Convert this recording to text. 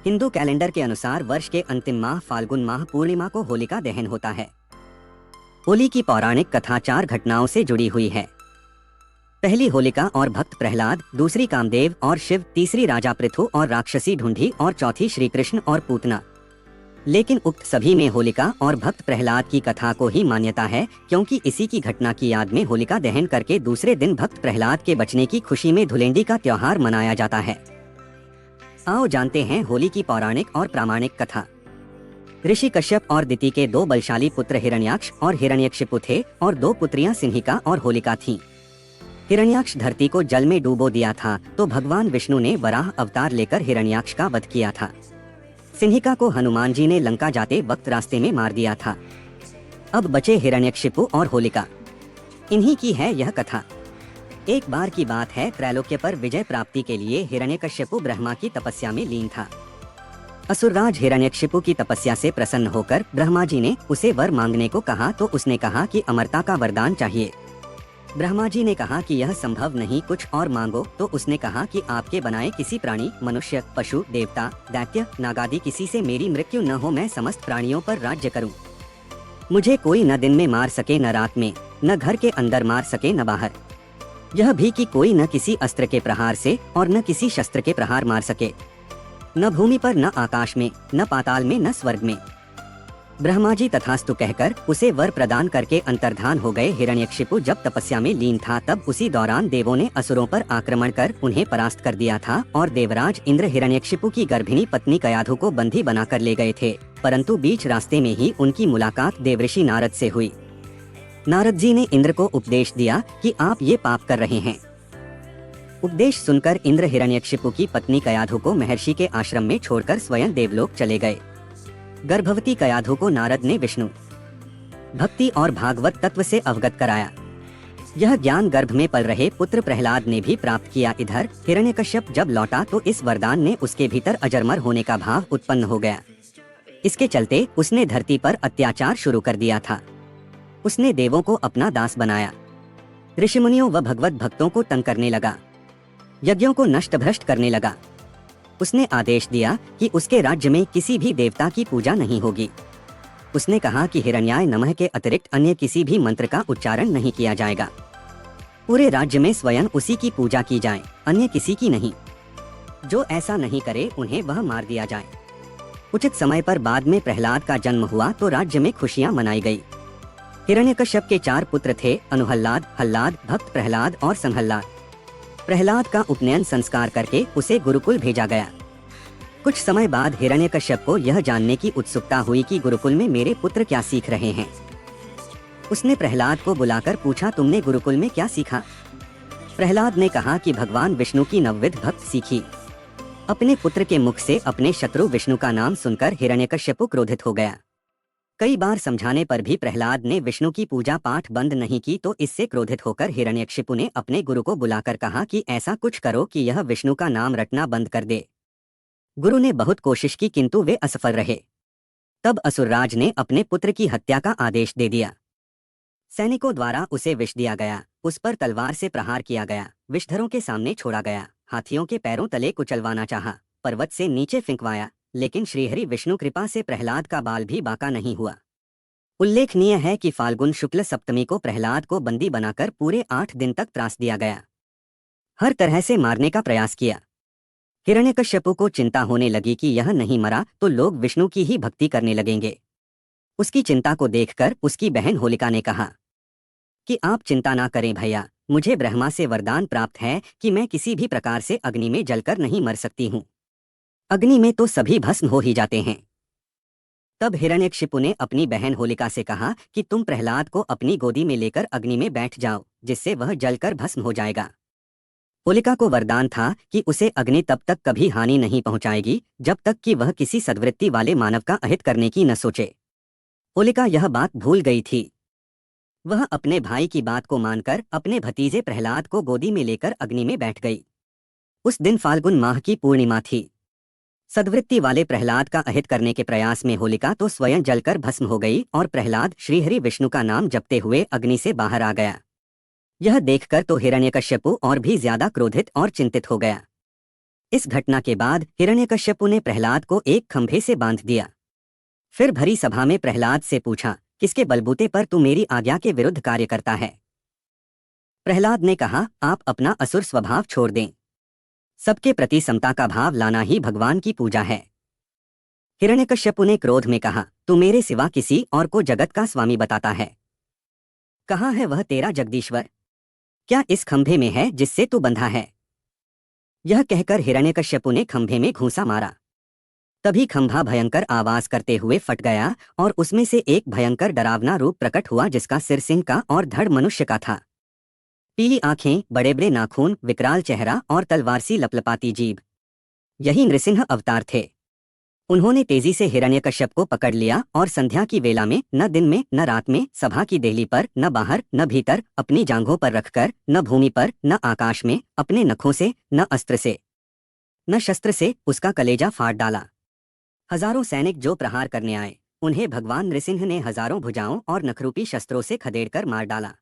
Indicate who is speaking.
Speaker 1: Hindu calendar के अनुसार वर्ष के अंतिम माह फाल्गुन माह पूर्णिमा को होलिका दहन होता है। होली की पौराणिक कथा 4 घटनाओं से जुड़ी हुई है। पहली होलिका और भक्त प्रहलाद, दूसरी कामदेव और शिव, तीसरी राजा पृथु और राक्षसी ढूंढी और चौथी श्री कृष्ण और पूतना। लेकिन उक्त सभी में होलिका और भक्त प्रहलाद की कथा को ही मान्यता है, क्योंकि इसी की घटना की याद में होलिका दहन करके दूसरे दिन भक्त प्रहलाद के बचने की खुशी में धुलेंडी का त्योहार मनाया जाता है। आओ जानते हैं होली की पौराणिक और प्रामाणिक कथा। ऋषि कश्यप और दिति के 2 बलशाली पुत्र हिरण्याक्ष और हिरण्यकशिपु थे और 2 पुत्रियां सिन्हिका और होलिका थीं। हिरण्याक्ष धरती को जल में डूबो दिया था तो भगवान विष्णु ने वराह अवतार लेकर हिरण्याक्ष का वध किया था। सिन्हिका को हनुमान जी ने लंका जाते वक्त रास्ते में मार दिया था। अब बचे हिरण्यकशिपु और होलिका। इन्हीं की है यह कथा। एक बार की बात है, त्रैलोक्य पर विजय प्राप्ति के लिए हिरण्यकशिपु ब्रह्मा की तपस्या में लीन था। असुरराज हिरण्यकशिपु की तपस्या से प्रसन्न होकर ब्रह्मा जी ने उसे वर मांगने को कहा तो उसने कहा कि अमरता का वरदान चाहिए। ब्रह्मा जी ने कहा कि यह संभव नहीं, कुछ और मांगो। तो उसने कहा कि आपके बनाए किसी प्राणी, मनुष्य, पशु, देवता, दैत्य, नागादि किसी से मेरी मृत्यु न हो, मैं समस्त प्राणियों पर राज्य करूं। मुझे कोई न दिन में मार सके न रात में, न घर के अंदर मार सके न बाहर। यह भी कि कोई न किसी अस्त्र के प्रहार से और न किसी शस्त्र के प्रहार मार सके, न भूमि पर, न आकाश में, न पाताल में, न स्वर्ग में। ब्रह्मा जी तथास्तु कहकर उसे वर प्रदान करके अंतर्धान हो गए। हिरण्यकशिपु जब तपस्या में लीन था तब उसी दौरान देवों ने असुरों पर आक्रमण कर उन्हें परास्त कर दिया था और देवराज इंद्र हिरण्यकशिपु की गर्भिणी पत्नी कयाधु को बंदी बनाकर ले गए थे। परंतु बीच रास्ते में ही उनकी मुलाकात देवऋषि नारद से हुई। नारद जी ने इंद्र को उपदेश दिया कि आप ये पाप कर रहे हैं। उपदेश सुनकर इंद्र हिरण्यकशिपु की पत्नी कयाधु को महर्षि के आश्रम में छोड़कर स्वयं देवलोक चले गए। गर्भवती कयाधु को नारद ने विष्णु भक्ति और भागवत तत्व से अवगत कराया। यह ज्ञान गर्भ में पल रहे पुत्र प्रहलाद ने भी प्राप्त किया। इधर हिरण्यकश्यप जब लौटा तो इस वरदान ने उसके भीतर अजरमर होने का भाव उत्पन्न हो गया। इसके चलते उसने धरती पर अत्याचार शुरू कर दिया था। उसने देवों को अपना दास बनाया, ऋषिमुनियों व भगवत भक्तों को तंग करने लगा, यज्ञों को नष्ट भ्रष्ट करने लगा। उसने आदेश दिया कि उसके राज्य में किसी भी देवता की पूजा नहीं होगी। उसने कहा कि हिरण्याय नमः के अतिरिक्त अन्य किसी भी मंत्र का उच्चारण नहीं किया जाएगा। पूरे राज्य में स्वयं उसी की पूजा की जाए, अन्य किसी की नहीं। जो ऐसा नहीं करे उन्हें वह मार दिया जाए। उचित समय पर बाद में प्रहलाद का जन्म हुआ तो राज्य में खुशियां मनाई गई। हिरण्यकश्यप के 4 पुत्र थे, अनुहल्लाद, हल्लाद, भक्त प्रहलाद और संहल्लाद। प्रहलाद का उपनयन संस्कार करके उसे गुरुकुल भेजा गया। कुछ समय बाद हिरण्यकश्यप को यह जानने की उत्सुकता हुई कि गुरुकुल में मेरे पुत्र क्या सीख रहे हैं। उसने प्रहलाद को बुलाकर पूछा, तुमने गुरुकुल में क्या सीखा? प्रहलाद ने कहा कि भगवान विष्णु की नवविध भक्त सीखी। अपने पुत्र के मुख से अपने शत्रु विष्णु का नाम सुनकर हिरण्यकश्यप क्रोधित हो गया। कई बार समझाने पर भी प्रहलाद ने विष्णु की पूजा पाठ बंद नहीं की तो इससे क्रोधित होकर हिरण्यकशिपु ने अपने गुरु को बुलाकर कहा कि ऐसा कुछ करो कि यह विष्णु का नाम रटना बंद कर दे। गुरु ने बहुत कोशिश की किंतु वे असफल रहे। तब असुरराज ने अपने पुत्र की हत्या का आदेश दे दिया। सैनिकों द्वारा उसे विष दिया गया, उस पर तलवार से प्रहार किया गया, विषधरों के सामने छोड़ा गया, हाथियों के पैरों तले कुचलवाना चाहा, पर्वत से नीचे फेंकवाया, लेकिन श्रीहरि विष्णु कृपा से प्रहलाद का बाल भी बाका नहीं हुआ। उल्लेखनीय है कि फाल्गुन शुक्ल सप्तमी को प्रहलाद को बंदी बनाकर पूरे 8 दिन तक त्रास दिया गया। हर तरह से मारने का प्रयास किया। हिरण्यकश्यपु को चिंता होने लगी कि यह नहीं मरा तो लोग विष्णु की ही भक्ति करने लगेंगे। उसकी चिंता को देखकर उसकी बहन होलिका ने कहा कि आप चिंता ना करें भैया, मुझे ब्रह्मा से वरदान प्राप्त है कि मैं किसी भी प्रकार से अग्नि में जलकर नहीं मर सकती हूँ। अग्नि में तो सभी भस्म हो ही जाते हैं। तब हिरण्यकशिपु ने अपनी बहन होलिका से कहा कि तुम प्रहलाद को अपनी गोदी में लेकर अग्नि में बैठ जाओ, जिससे वह जलकर भस्म हो जाएगा। होलिका को वरदान था कि उसे अग्नि तब तक कभी हानि नहीं पहुंचाएगी जब तक कि वह किसी सद्वृत्ति वाले मानव का अहित करने की न सोचे। होलिका यह बात भूल गई थी। वह अपने भाई की बात को मानकर अपने भतीजे प्रहलाद को गोदी में लेकर अग्नि में बैठ गई। उस दिन फाल्गुन माह की पूर्णिमा थी। सद्वृत्ति वाले प्रहलाद का अहित करने के प्रयास में होलिका तो स्वयं जलकर भस्म हो गई और प्रहलाद श्रीहरि विष्णु का नाम जपते हुए अग्नि से बाहर आ गया। यह देखकर तो हिरण्यकश्यपु और भी ज्यादा क्रोधित और चिंतित हो गया। इस घटना के बाद हिरण्यकश्यपु ने प्रहलाद को एक खंभे से बांध दिया। फिर भरी सभा में प्रहलाद से पूछा, किसके बलबूते पर तू मेरी आज्ञा के विरुद्ध कार्य करता है? प्रहलाद ने कहा, आप अपना असुर स्वभाव छोड़ दें। सबके प्रति समता का भाव लाना ही भगवान की पूजा है। हिरण्यकश्यपु ने क्रोध में कहा, तू मेरे सिवा किसी और को जगत का स्वामी बताता है। कहाँ है वह तेरा जगदीश्वर? क्या इस खंभे में है जिससे तू बंधा है? यह कहकर हिरण्यकश्यपु ने खंभे में घूंसा मारा। तभी खंभा भयंकर आवाज करते हुए फट गया और उसमें से एक भयंकर डरावना रूप प्रकट हुआ, जिसका सिर सिंह का और धड़ मनुष्य का था। पीली आंखें, बड़े बड़े नाखून, विकराल चेहरा और तलवार सी लपलपाती जीभ, यही नृसिंह अवतार थे। उन्होंने तेजी से हिरण्यकश्यप को पकड़ लिया और संध्या की वेला में, न दिन में न रात में, सभा की देहली पर, न बाहर न भीतर, अपनी जांघों पर रखकर, न भूमि पर न आकाश में, अपने नखों से, न अस्त्र से न शस्त्र से उसका कलेजा फाड़ डाला। हजारों सैनिक जो प्रहार करने आए, उन्हें भगवान नृसिंह ने हजारों भुजाओं और नखरूपी शस्त्रों से खदेड़कर मार डाला।